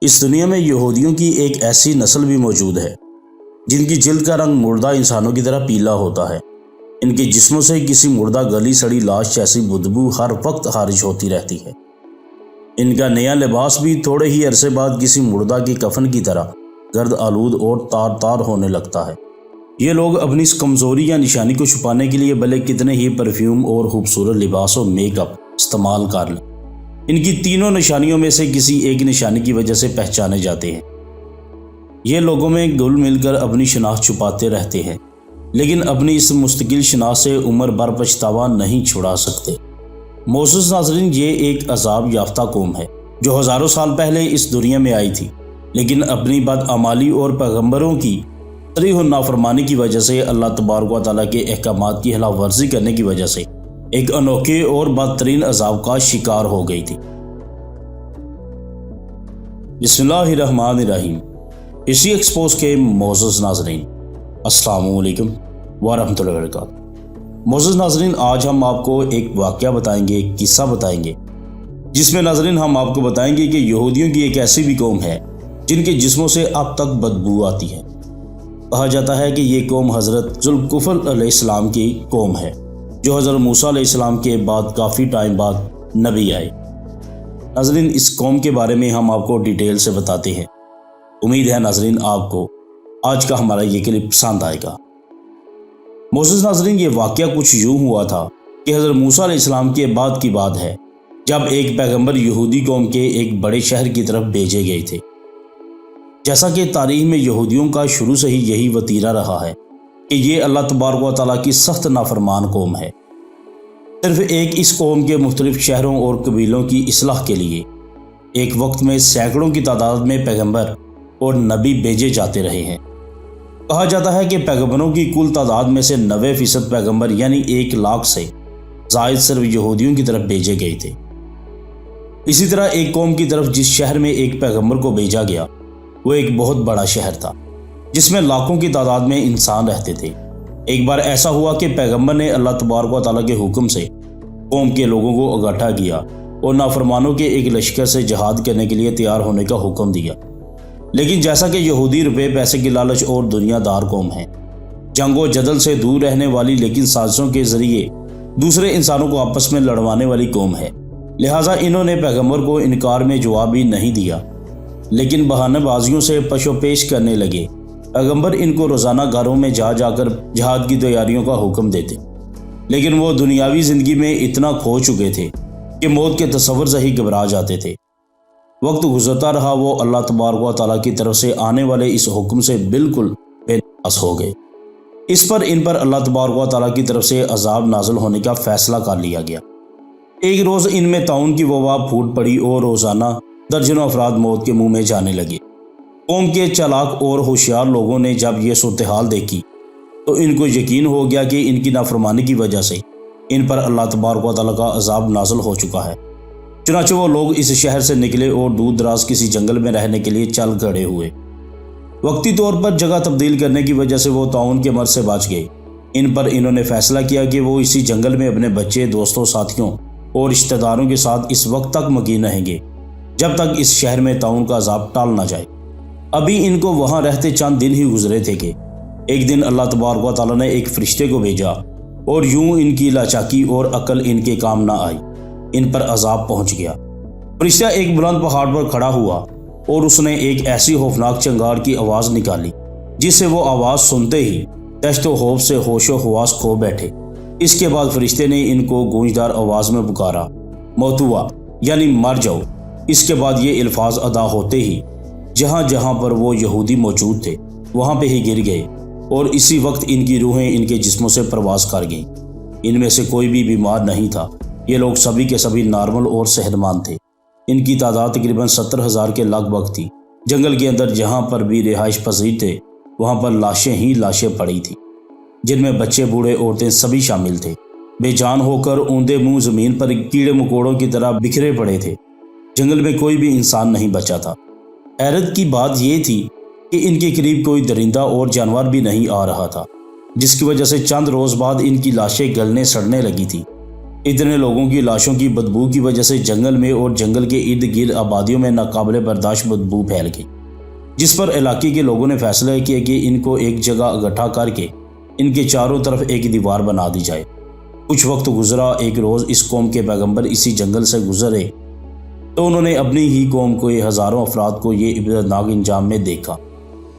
اس دنیا میں یہودیوں کی ایک ایسی نسل بھی موجود ہے جن کی جلد کا رنگ مردہ انسانوں کی طرح پیلا ہوتا ہے۔ ان کے جسموں سے کسی مردہ گلی سڑی لاش جیسی بدبو ہر وقت خارج ہوتی رہتی ہے۔ ان کا نیا لباس بھی تھوڑے ہی عرصے بعد کسی مردہ کے کفن کی طرح گرد آلود اور تار تار ہونے لگتا ہے۔ یہ لوگ اپنی اس کمزوری یا نشانی کو چھپانے کے لیے بھلے کتنے ہی پرفیوم اور خوبصورت لباس و میک اپ استعمال کر لیں، ان کی تینوں نشانیوں میں سے کسی ایک نشانی کی وجہ سے پہچانے جاتے ہیں۔ یہ لوگوں میں گل مل کر اپنی شناخت چھپاتے رہتے ہیں، لیکن اپنی اس مستقل شناخت سے عمر بھر پچھتاوا نہیں چھڑا سکتے۔ معزز ناظرین، یہ ایک عذاب یافتہ قوم ہے جو ہزاروں سال پہلے اس دنیا میں آئی تھی، لیکن اپنی بدعمالی اور پیغمبروں کی صریح نافرمانی کی وجہ سے اللہ تبارک و تعالیٰ کے احکامات کی خلاف ورزی کرنے کی وجہ سے ایک انوکھے اور بدترین عذاب کا شکار ہو گئی تھی۔ بسم اللہ الرحمن الرحیم۔ اسی ایکسپوز کے معزز ناظرین، السلام علیکم ورحمۃ اللہ وبرکاتہ۔ معزز ناظرین، آج ہم آپ کو ایک واقعہ بتائیں گے، ایک قصہ بتائیں گے، جس میں ناظرین ہم آپ کو بتائیں گے کہ یہودیوں کی ایک ایسی بھی قوم ہے جن کے جسموں سے اب تک بدبو آتی ہے۔ کہا جاتا ہے کہ یہ قوم حضرت ذوالکفل علیہ السلام کی قوم ہے، جو حضرت موسیٰ علیہ السلام کے بعد کافی ٹائم بعد نبی آئے۔ ناظرین، اس قوم کے بارے میں ہم آپ کو ڈیٹیل سے بتاتے ہیں۔ امید ہے ناظرین آپ کو آج کا ہمارا یہ کلپ پسند آئے گا۔ معزز ناظرین، یہ واقعہ کچھ یوں ہوا تھا کہ حضرت موسیٰ علیہ السلام کے بعد کی بات ہے، جب ایک پیغمبر یہودی قوم کے ایک بڑے شہر کی طرف بھیجے گئے تھے۔ جیسا کہ تاریخ میں یہودیوں کا شروع سے ہی یہی وتیرہ رہا ہے کہ یہ اللہ تبارک و تعالیٰ کی سخت نافرمان قوم ہے۔ صرف ایک اس قوم کے مختلف شہروں اور قبیلوں کی اصلاح کے لیے ایک وقت میں سینکڑوں کی تعداد میں پیغمبر اور نبی بھیجے جاتے رہے ہیں۔ کہا جاتا ہے کہ پیغمبروں کی کل تعداد میں سے 90% پیغمبر یعنی 1,00,000 سے زائد صرف یہودیوں کی طرف بھیجے گئے تھے۔ اسی طرح ایک قوم کی طرف جس شہر میں ایک پیغمبر کو بھیجا گیا وہ ایک بہت بڑا شہر تھا، جس میں لاکھوں کی تعداد میں انسان رہتے تھے۔ ایک بار ایسا ہوا کہ پیغمبر نے اللہ تبارک و تعالیٰ کے حکم سے قوم کے لوگوں کو اکٹھا کیا اور نافرمانوں کے ایک لشکر سے جہاد کرنے کے لیے تیار ہونے کا حکم دیا۔ لیکن جیسا کہ یہودی روپے پیسے کی لالچ اور دنیا دار قوم ہیں، جنگ و جدل سے دور رہنے والی لیکن سازشوں کے ذریعے دوسرے انسانوں کو آپس میں لڑوانے والی قوم ہے، لہٰذا انہوں نے پیغمبر کو انکار میں جواب بھی نہیں دیا، لیکن بہانے بازیوں سے پشو پیش کرنے لگے۔ پیغمبر ان کو روزانہ گھروں میں جا کر جہاد کی تیاریوں کا حکم دیتے، لیکن وہ دنیاوی زندگی میں اتنا کھو چکے تھے کہ موت کے تصور سے ہی گھبرا جاتے تھے۔ وقت گزرتا رہا، وہ اللہ تبارک و تعالیٰ کی طرف سے آنے والے اس حکم سے بالکل بے نیاز ہو گئے۔ اس پر ان پر اللہ تبارک و تعالیٰ کی طرف سے عذاب نازل ہونے کا فیصلہ کر لیا گیا۔ ایک روز ان میں طاعون کی وبا پھوٹ پڑی اور روزانہ درجنوں افراد موت کے منہ میں جانے لگے۔ قوم کے چالاک اور ہوشیار لوگوں نے جب یہ صورتحال دیکھی تو ان کو یقین ہو گیا کہ ان کی نافرمانی کی وجہ سے ان پر اللہ تبارک و تعالیٰ کا عذاب نازل ہو چکا ہے۔ چنانچہ وہ لوگ اس شہر سے نکلے اور دور دراز کسی جنگل میں رہنے کے لیے چل کھڑے ہوئے۔ وقتی طور پر جگہ تبدیل کرنے کی وجہ سے وہ طاعون کے مرض سے بچ گئے۔ ان پر انہوں نے فیصلہ کیا کہ وہ اسی جنگل میں اپنے بچے، دوستوں، ساتھیوں اور رشتہ داروں کے ساتھ اس وقت تک مقیم رہیں گے جب تک اس شہر میں طاعون کا عذاب ٹال نہ جائے۔ ابھی ان کو وہاں رہتے چند دن ہی گزرے تھے کہ ایک دن اللہ تبارک و تعالیٰ نے ایک فرشتے کو بھیجا اور یوں ان کی لاچاکی اور عقل ان کے کام نہ آئی، ان پر عذاب پہنچ گیا۔ فرشتہ ایک بلند پہاڑ پر کھڑا ہوا اور اس نے ایک ایسی خوفناک چنگار کی آواز نکالی جس سے وہ آواز سنتے ہی دہشت و خوف سے ہوش و حواس کھو بیٹھے۔ اس کے بعد فرشتے نے ان کو گونجدار آواز میں پکارا، موتوا یعنی مر جاؤ۔ اس کے بعد یہ الفاظ ادا ہوتے ہی جہاں جہاں پر وہ یہودی موجود تھے وہاں پہ ہی گر گئے، اور اسی وقت ان کی روحیں ان کے جسموں سے پرواز کر گئیں۔ ان میں سے کوئی بھی بیمار نہیں تھا، یہ لوگ سبھی کے سبھی نارمل اور صحت مند تھے۔ ان کی تعداد تقریباً 70,000 کے لگ بھگ تھی۔ جنگل کے اندر جہاں پر بھی رہائش پذیر تھے وہاں پر لاشیں ہی لاشیں پڑی تھیں، جن میں بچے، بوڑھے، عورتیں سبھی شامل تھے۔ بے جان ہو کر اوندے منہ زمین پر کیڑے مکوڑوں کی طرح بکھرے پڑے تھے۔ جنگل میں کوئی بھی انسان نہیں بچا تھا۔ حیرت کی بات یہ تھی کہ ان کے قریب کوئی درندہ اور جانور بھی نہیں آ رہا تھا، جس کی وجہ سے چند روز بعد ان کی لاشیں گلنے سڑنے لگی تھی۔ اتنے لوگوں کی لاشوں کی بدبو کی وجہ سے جنگل میں اور جنگل کے ارد گرد آبادیوں میں ناقابل برداشت بدبو پھیل گئی، جس پر علاقے کے لوگوں نے فیصلہ کیا کہ ان کو ایک جگہ اکٹھا کر کے ان کے چاروں طرف ایک دیوار بنا دی جائے۔ کچھ وقت گزرا، ایک روز اس قوم کے پیغمبر اسی جنگل سے گزرے تو انہوں نے اپنی ہی قوم کو ہزاروں افراد کو یہ عبرتناک انجام میں دیکھا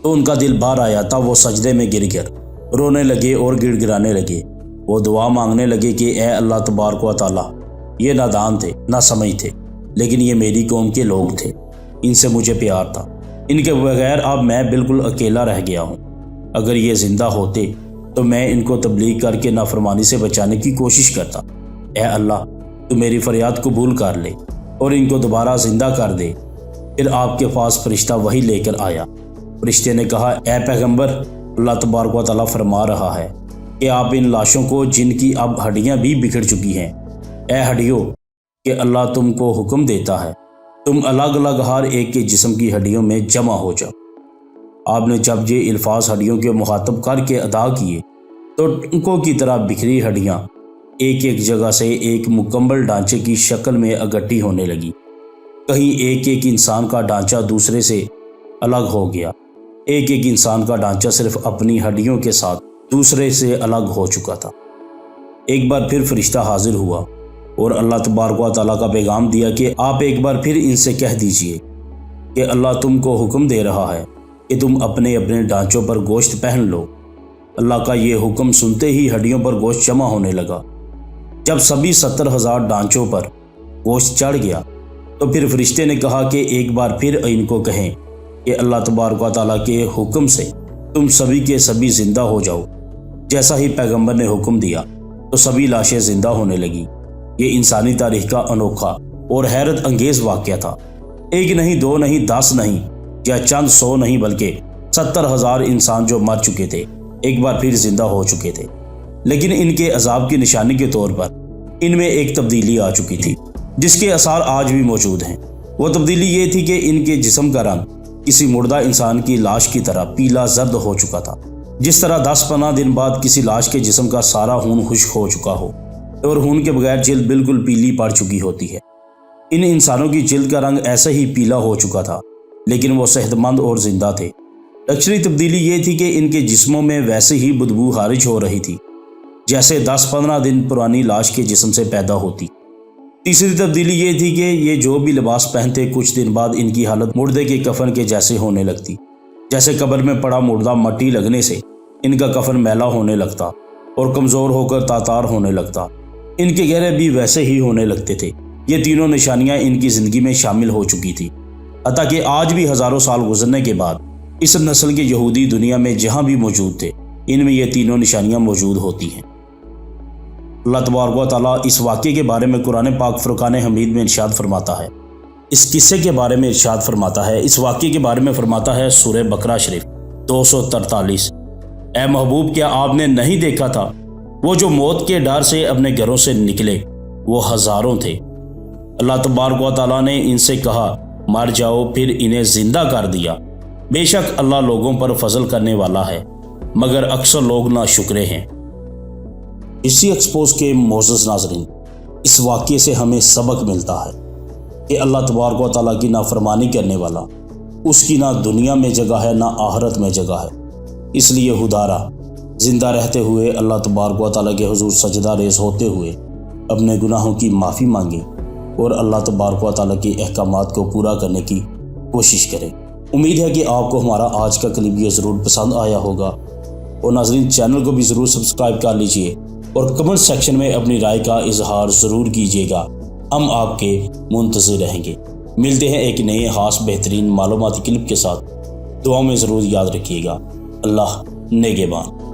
تو ان کا دل بھر آیا تھا۔ وہ سجدے میں گر کر رونے لگے اور گڑ گڑانے لگے۔ وہ دعا مانگنے لگے کہ اے اللہ تبارک و تعالی، یہ نادان تھے، نہ سمجھ تھے، لیکن یہ میری قوم کے لوگ تھے، ان سے مجھے پیار تھا، ان کے بغیر اب میں بالکل اکیلا رہ گیا ہوں۔ اگر یہ زندہ ہوتے تو میں ان کو تبلیغ کر کے نافرمانی سے بچانے کی کوشش کرتا۔ اے اللہ، تو میری فریاد قبول کر لے اور ان کو دوبارہ زندہ کر دے۔ پھر آپ کے پاس فرشتہ وحی لے کر آیا۔ فرشتے نے کہا، اے پیغمبر، اللہ تبارک و تعالیٰ فرما رہا ہے کہ آپ ان لاشوں کو جن کی اب ہڈیاں بھی بکھر چکی ہیں، اے ہڈیوں، کہ اللہ تم کو حکم دیتا ہے تم الگ الگ ہر ایک کے جسم کی ہڈیوں میں جمع ہو جاؤ۔ آپ نے جب یہ الفاظ ہڈیوں کے مخاطب کر کے ادا کیے تو ٹنکوں کی طرح بکھری ہڈیاں ایک ایک جگہ سے ایک مکمل ڈھانچے کی شکل میں اکٹھی ہونے لگی۔ کہیں ایک ایک انسان کا ڈھانچہ دوسرے سے الگ ہو گیا، ایک ایک انسان کا ڈھانچہ صرف اپنی ہڈیوں کے ساتھ دوسرے سے الگ ہو چکا تھا۔ ایک بار پھر فرشتہ حاضر ہوا اور اللہ تبارک و تعالیٰ کا پیغام دیا کہ آپ ایک بار پھر ان سے کہہ دیجئے کہ اللہ تم کو حکم دے رہا ہے کہ تم اپنے اپنے ڈھانچوں پر گوشت پہن لو۔ اللہ کا یہ حکم سنتے ہی ہڈیوں پر گوشت جمع ہونے لگا۔ جب سبھی 70,000 ڈھانچوں پر گوشت چڑھ گیا تو پھر فرشتے نے کہا کہ ایک بار پھر ان کو کہیں کہ اللہ تبارک و تعالیٰ کے حکم سے تم سبھی کے سبھی زندہ ہو جاؤ۔ جیسا ہی پیغمبر نے حکم دیا تو سبھی لاشیں زندہ ہونے لگی۔ یہ انسانی تاریخ کا انوکھا اور حیرت انگیز واقعہ تھا۔ ایک نہیں، دو نہیں، 10 نہیں یا چند 100 نہیں، بلکہ 70,000 انسان جو مر چکے تھے ایک بار پھر زندہ ہو چکے تھے۔ لیکن ان کے عذاب کی نشانی کے طور پر ان میں ایک تبدیلی آ چکی تھی جس کے آثار آج بھی موجود ہیں۔ وہ تبدیلی یہ تھی کہ ان کے جسم کا رنگ کسی مردہ انسان کی لاش کی طرح پیلا زرد ہو چکا تھا، جس طرح 10-15 دن بعد کسی لاش کے جسم کا سارا خون خشک ہو چکا ہو اور خون کے بغیر جلد بالکل پیلی پڑ چکی ہوتی ہے۔ ان انسانوں کی جلد کا رنگ ایسے ہی پیلا ہو چکا تھا، لیکن وہ صحت مند اور زندہ تھے۔ اکثری تبدیلی یہ تھی کہ ان کے جسموں میں ویسے ہی بدبو خارج ہو رہی تھی جیسے 10-15 دن پرانی لاش کے جسم سے پیدا ہوتی۔ تیسری تبدیلی یہ تھی کہ یہ جو بھی لباس پہنتے کچھ دن بعد ان کی حالت مردے کے کفن کے جیسے ہونے لگتی۔ جیسے قبر میں پڑا مردہ مٹی لگنے سے ان کا کفن میلا ہونے لگتا اور کمزور ہو کر تاتار ہونے لگتا۔ ان کے گہرے بھی ویسے ہی ہونے لگتے تھے۔ یہ تینوں نشانیاں ان کی زندگی میں شامل ہو چکی تھی، حتیٰ کہ آج بھی ہزاروں سال گزرنے کے بعد اس نسل کے یہودی دنیا میں جہاں بھی موجود تھے ان میں یہ تینوں نشانیاں موجود ہوتی ہیں۔ اللہ تبارک و تعالیٰ اس واقعے کے بارے میں قرآن پاک فرقان حمید میں ارشاد فرماتا ہے، اس قصے کے بارے میں ارشاد فرماتا ہے، اس واقعے کے بارے میں فرماتا ہے سورہ بقرہ شریف 243، اے محبوب، کیا آپ نے نہیں دیکھا تھا وہ جو موت کے ڈر سے اپنے گھروں سے نکلے وہ ہزاروں تھے۔ اللہ تبارک و تعالیٰ نے ان سے کہا مر جاؤ، پھر انہیں زندہ کر دیا۔ بے شک اللہ لوگوں پر فضل کرنے والا ہے، مگر اکثر لوگ ناشکرے ہیں۔ اسی ایکسپوز کے معزز ناظرین، اس واقعے سے ہمیں سبق ملتا ہے کہ اللہ تبارک و تعالیٰ کی نافرمانی کرنے والا، اس کی نہ دنیا میں جگہ ہے نہ آخرت میں جگہ ہے۔ اس لیے خدارا زندہ رہتے ہوئے اللہ تبارک و تعالیٰ کے حضور سجدہ ریز ہوتے ہوئے اپنے گناہوں کی معافی مانگے اور اللہ تبارک و تعالیٰ کے احکامات کو پورا کرنے کی کوشش کرے۔ امید ہے کہ آپ کو ہمارا آج کا کلپ یہ ضرور پسند آیا ہوگا، اور ناظرین چینل کو بھی ضرور سبسکرائب کر لیجئے اور کمنٹ سیکشن میں اپنی رائے کا اظہار ضرور کیجیے گا۔ ہم آپ کے منتظر رہیں گے۔ ملتے ہیں ایک نئے خاص بہترین معلوماتی کلپ کے ساتھ۔ دعاؤں میں ضرور یاد رکھیے گا۔ اللہ نگہبان۔